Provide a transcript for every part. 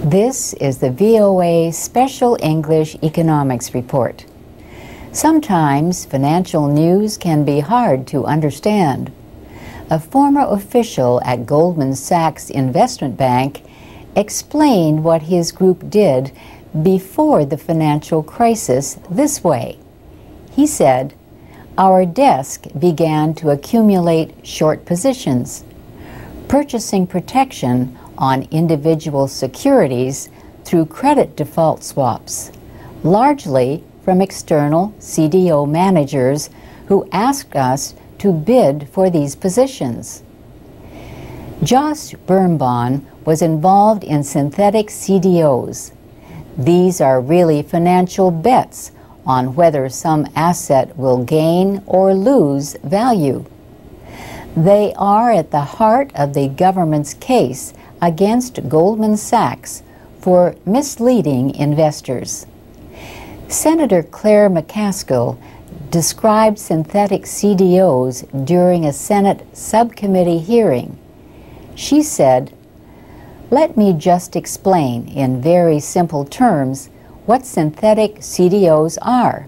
This is the VOA Special English Economics Report. Sometimes financial news can be hard to understand. A former official at Goldman Sachs Investment Bank explained what his group did before the financial crisis this way. He said, "Our desk began to accumulate short positions, purchasing protection on individual securities through credit default swaps, largely from external CDO managers who asked us to bid for these positions." Josh Birnbaum was involved in synthetic CDOs. These are really financial bets on whether some asset will gain or lose value. They are at the heart of the government's case against Goldman Sachs for misleading investors. Senator Claire McCaskill described synthetic CDOs during a Senate subcommittee hearing. She said, "Let me just explain in very simple terms what synthetic CDOs are.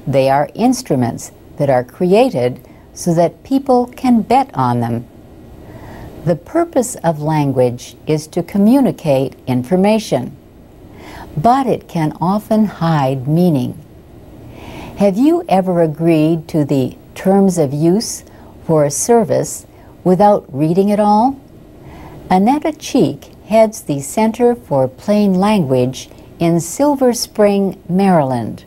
They are instruments that are created so that people can bet on them. The purpose of language is to communicate information, but it can often hide meaning. Have you ever agreed to the terms of use for a service without reading it all?" Annetta Cheek heads the Center for Plain Language in Silver Spring, Maryland.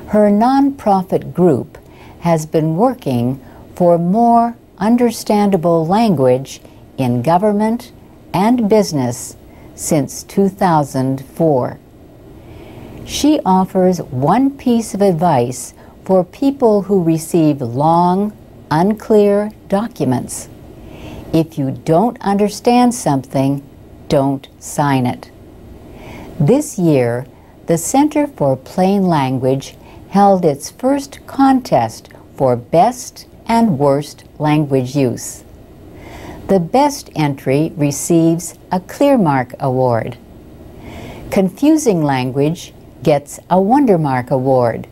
Her nonprofit group has been working for more understandable language in government and business since 2004. She offers one piece of advice for people who receive long, unclear documents. If you don't understand something, don't sign it. This year, the Center for Plain Language held its first contest for Best and Worst Language Use. The best entry receives a Clearmark Award. Confusing language gets a Wondermark Award.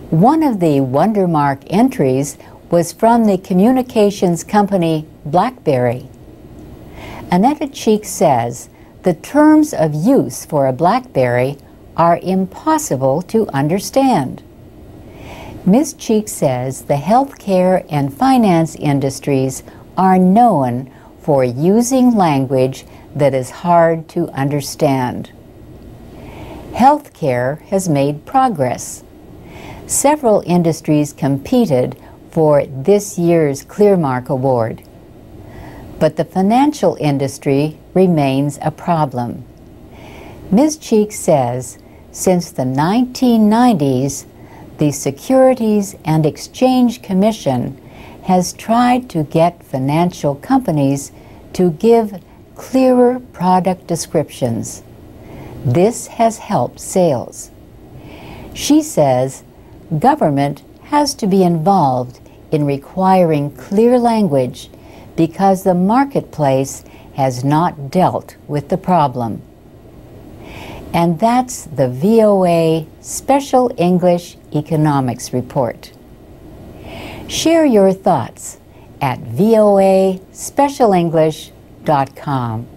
One of the Wondermark entries was from the communications company BlackBerry. Annetta Cheek says the terms of use for a BlackBerry are impossible to understand. Ms. Cheek says the healthcare and finance industries are known for using language that is hard to understand. Healthcare has made progress. Several industries competed for this year's Clearmark Award. But the financial industry remains a problem. Ms. Cheek says since the 1990s, the Securities and Exchange Commission has tried to get financial companies to give clearer product descriptions. This has helped sales. She says government has to be involved in requiring clear language because the marketplace has not dealt with the problem. And that's the VOA Special English Economics Report. Share your thoughts at voaspecialenglish.com.